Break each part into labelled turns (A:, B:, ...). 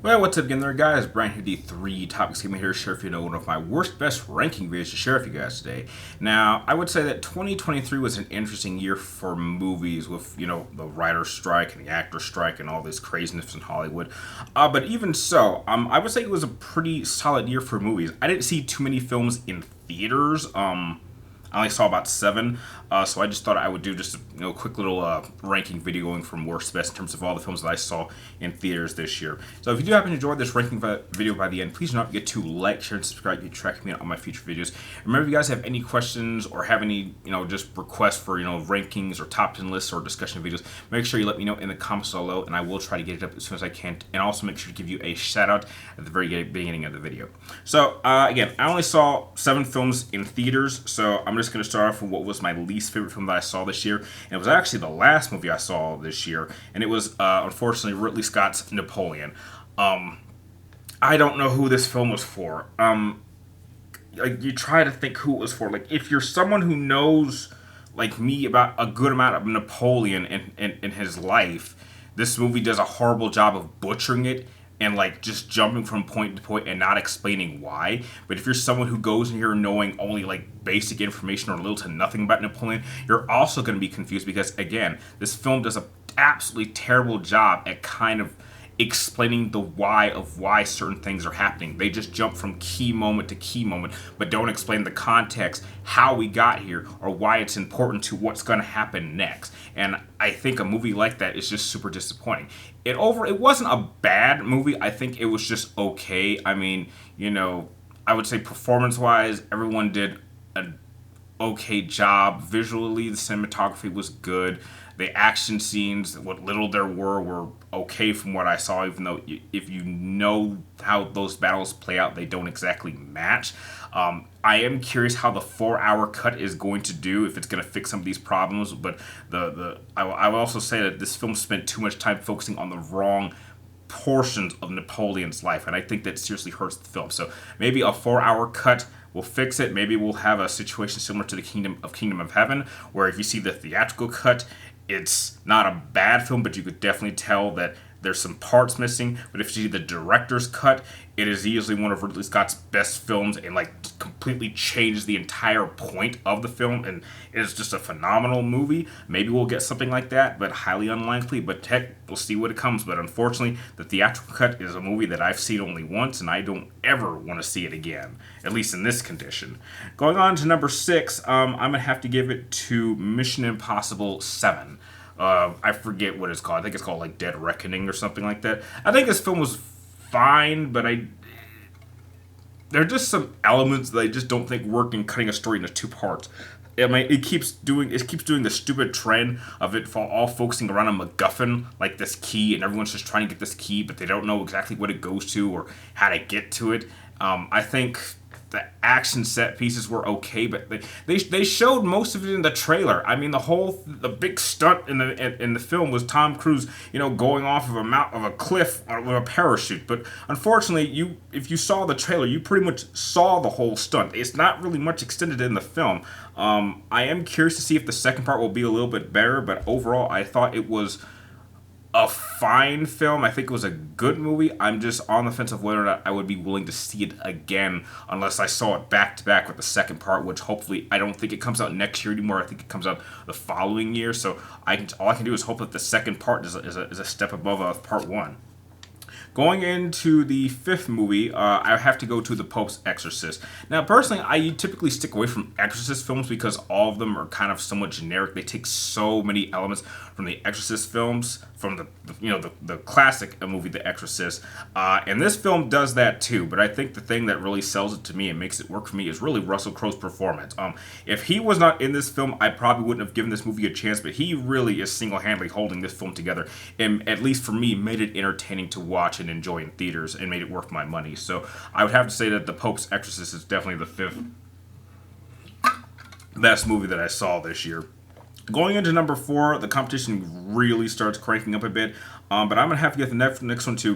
A: Well, what's up again there, guys? Brian here, the 3 Topics Gaming here to share if you know one of my worst best ranking videos to share with you guys today. Now, I would say that 2023 was an interesting year for movies with, the writer's strike and the actor's strike and all this craziness in Hollywood. But even so, I would say it was a pretty solid year for movies. I didn't see too many films in theaters. I only saw about 7, so I just thought I would do just a quick little ranking video going from worst to best in terms of all the films that I saw in theaters this year. So if you do happen to enjoy this ranking video by the end, please do not forget to like, share, and subscribe. You track me on my future videos. Remember, if you guys have any questions or have any, just requests for, rankings or top 10 lists or discussion videos, make sure you let me know in the comments below, and I will try to get it up as soon as I can. And also make sure to give you a shout out at the very beginning of the video. So again, I only saw 7 films in theaters, so I'm just going to start off with what was my least favorite film that I saw this year. And it was actually the last movie I saw this year, and it was unfortunately Ridley Scott's Napoleon. I don't know who this film was for. You try to think who it was for. Like, if you're someone who knows, like me, about a good amount of Napoleon in his life, this movie does a horrible job of butchering it and like just jumping from point to point and not explaining why. But if you're someone who goes in here knowing only like basic information or little to nothing about Napoleon, you're also going to be confused because, again, this film does an absolutely terrible job at kind of explaining the why of why certain things are happening. They just jump from key moment to key moment, but don't explain the context, how we got here, or why it's important to what's going to happen next. And I think a movie like that is just super disappointing. It wasn't a bad movie. I think it was just okay. I mean, I would say performance-wise, everyone did an okay job. Visually, the cinematography was good. The action scenes, what little there were okay from what I saw, even though if you know how those battles play out, they don't exactly match. I am curious how the 4-hour cut is going to do, if it's going to fix some of these problems, but I will also say that this film spent too much time focusing on the wrong portions of Napoleon's life, and I think that seriously hurts the film. So maybe a 4-hour cut will fix it. Maybe we'll have a situation similar to the Kingdom of Heaven, where if you see the theatrical cut, it's not a bad film, but you could definitely tell that there's some parts missing. But if you see the director's cut, it is easily one of Ridley Scott's best films and like completely changes the entire point of the film, and it's just a phenomenal movie. Maybe we'll get something like that, but highly unlikely. But heck, we'll see what it comes. But unfortunately, the theatrical cut is a movie that I've seen only once, and I don't ever want to see it again, at least in this condition. Going on to number 6, I'm going to have to give it to Mission Impossible 7. I forget what it's called. I think it's called like Dead Reckoning or something like that. I think this film was fine, but there are just some elements that I just don't think work in cutting a story into 2 parts. I mean, it keeps doing the stupid trend of it all focusing around a MacGuffin, like this key, and everyone's just trying to get this key, but they don't know exactly what it goes to or how to get to it. I think the action set pieces were okay, but they showed most of it in the trailer. I mean, the big stunt in the film was Tom Cruise, going off of a cliff with a parachute. But unfortunately, if you saw the trailer, you pretty much saw the whole stunt. It's not really much extended in the film. I am curious to see if the second part will be a little bit better, but overall, I thought it was a fine film. I think it was a good movie. I'm just on the fence of whether or not I would be willing to see it again unless I saw it back to back with the second part, which hopefully, I don't think it comes out next year anymore. I think it comes out the following year. So all I can do is hope that the second part is a step above part 1. Going into the 5th movie, I have to go to The Pope's Exorcist. Now, personally, I typically stick away from Exorcist films because all of them are kind of somewhat generic. They take so many elements from the Exorcist films, from the classic movie The Exorcist, and this film does that too. But I think the thing that really sells it to me and makes it work for me is really Russell Crowe's performance. If he was not in this film, I probably wouldn't have given this movie a chance. But he really is single-handedly holding this film together, and at least for me, made it entertaining to watch and enjoy in theaters and made it worth my money. So I would have to say that The Pope's Exorcist is definitely the 5th best movie that I saw this year. Going into number 4, the competition really starts cranking up a bit, but I'm going to have to get the next one to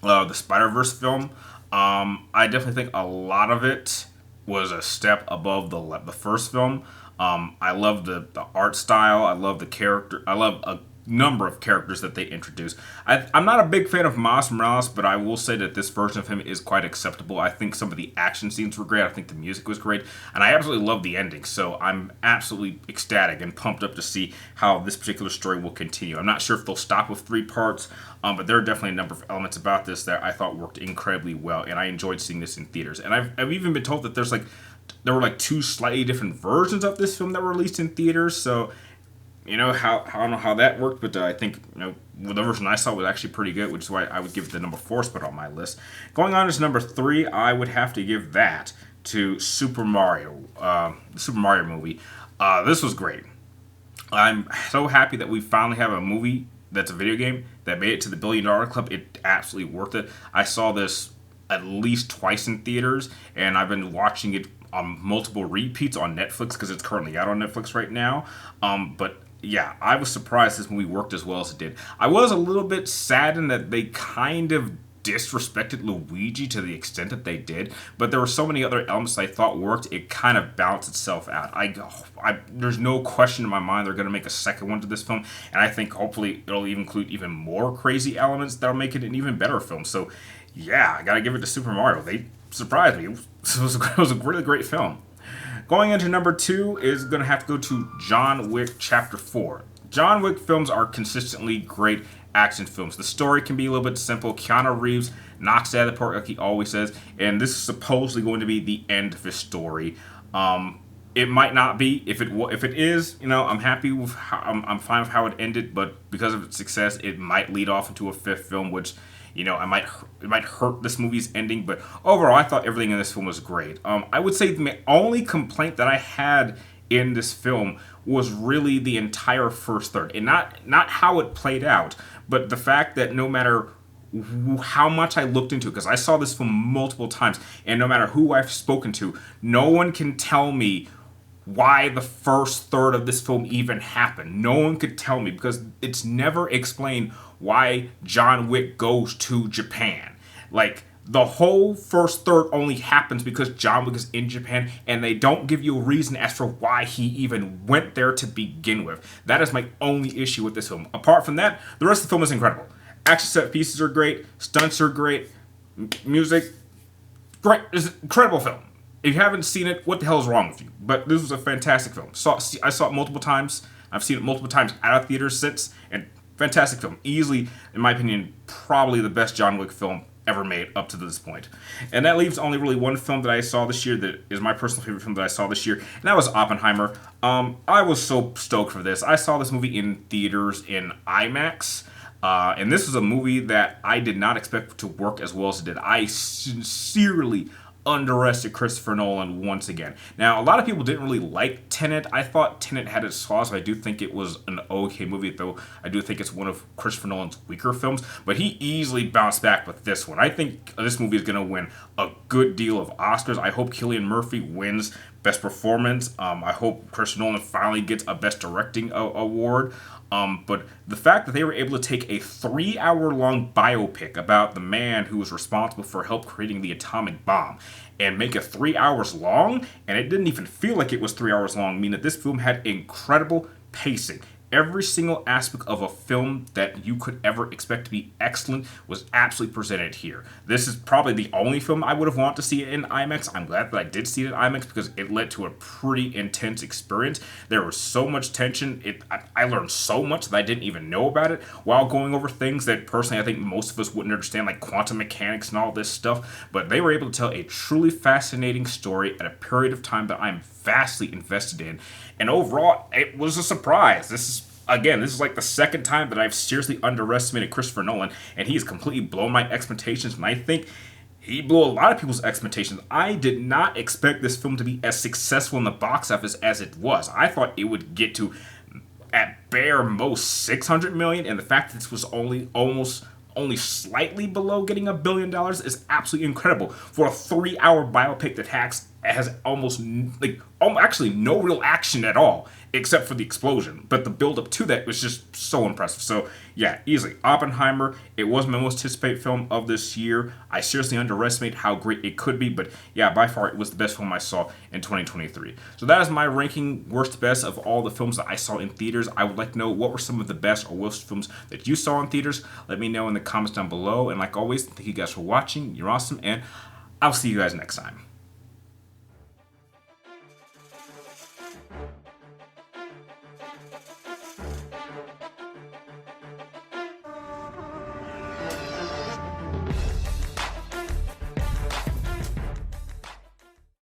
A: the Spiderverse film. I definitely think a lot of it was a step above the first film. I love the art style. I love the character. I love a number of characters that they introduce. I'm not a big fan of Miles Morales, but I will say that this version of him is quite acceptable. I think some of the action scenes were great. I think the music was great, and I absolutely love the ending. So I'm absolutely ecstatic and pumped up to see how this particular story will continue. I'm not sure if they'll stop with 3 parts, but there are definitely a number of elements about this that I thought worked incredibly well, and I enjoyed seeing this in theaters. And I've even been told that there were 2 slightly different versions of this film that were released in theaters. So I don't know how that worked, but I think the version I saw was actually pretty good, which is why I would give it the number 4 spot on my list. Going on to number 3, I would have to give that to Super Mario, the Super Mario movie. This was great. I'm so happy that we finally have a movie that's a video game that made it to the $1 billion club. It absolutely worth it. I saw this at least twice in theaters, and I've been watching it on multiple repeats on Netflix because it's currently out on Netflix right now. But yeah, I was surprised this movie worked as well as it did. I was a little bit saddened that they kind of disrespected Luigi to the extent that they did, but there were so many other elements I thought worked. It kind of balanced itself out. There's no question in my mind they're going to make a second one to this film, and I think hopefully it'll even include even more crazy elements that'll make it an even better film. So yeah, I gotta give it to Super Mario. They surprised me. It was a really great film. Going into number 2 is going to have to go to John Wick Chapter 4. John Wick films are consistently great action films. The story can be a little bit simple. Keanu Reeves knocks it out of the park like he always says, and this is supposedly going to be the end of his story. It might not be. If it is, I'm happy with I'm fine with how it ended, but because of its success, it might lead off into a 5th film, which it might hurt this movie's ending, but overall, I thought everything in this film was great. I would say the only complaint that I had in this film was really the entire first third, and not how it played out, but the fact that no matter how much I looked into it, because I saw this film multiple times, and no matter who I've spoken to, no one can tell me why the first third of this film even happened. No one could tell me, because it's never explained why John Wick goes to Japan. The whole first third only happens because John Wick is in Japan, and they don't give you a reason as for why he even went there to begin with. That is my only issue with this film. Apart from that, the rest of the film is incredible. Action set pieces are great, stunts are great, music, great. It's an incredible film. If you haven't seen it, what the hell is wrong with you? But this was a fantastic film. I saw it multiple times. I've seen it multiple times out of theaters since, and fantastic film. Easily, in my opinion, probably the best John Wick film ever made up to this point. And that leaves only really one film that I saw this year that is my personal favorite film that I saw this year, and that was Oppenheimer. I was so stoked for this. I saw this movie in theaters in IMAX. And this was a movie that I did not expect to work as well as it did. I sincerely underestimated Christopher Nolan once again. Now, a lot of people didn't really like Tenet. I thought Tenet had its flaws. I do think it was an okay movie, though I do think it's one of Christopher Nolan's weaker films. But he easily bounced back with this one. I think this movie is going to win a good deal of Oscars. I hope Cillian Murphy wins Best Performance. I hope Christopher Nolan finally gets a Best Directing award. But the fact that they were able to take a 3-hour-long biopic about the man who was responsible for help creating the atomic bomb and make it 3 hours long, and it didn't even feel like it was 3 hours long, mean that this film had incredible pacing. Every single aspect of a film that you could ever expect to be excellent was absolutely presented here. This is probably the only film I would have wanted to see in IMAX. I'm glad that I did see it in IMAX because it led to a pretty intense experience. There was so much tension. I learned so much that I didn't even know about it while going over things that personally I think most of us wouldn't understand, like quantum mechanics and all this stuff. But they were able to tell a truly fascinating story at a period of time that I'm vastly invested in. And overall, it was a surprise. This is like the second time that I've seriously underestimated Christopher Nolan, and he has completely blown my expectations, and I think he blew a lot of people's expectations. I did not expect this film to be as successful in the box office as it was. I thought it would get to, at bare most, $600 million, and the fact that this was only slightly below getting $1 billion is absolutely incredible for a 3-hour biopic that has actually no real action at all except for the explosion. But the build up to that was just so impressive. So yeah, easily Oppenheimer. It was my most anticipated film of this year. I seriously underestimated how great it could be, but yeah, by far it was the best film I saw in 2023. So that is my ranking worst to best of all the films that I saw in theaters. I would like to know what were some of the best or worst films that you saw in theaters. Let me know in the comments down below. And like always, thank you guys for watching. You're awesome, and I'll see you guys next time.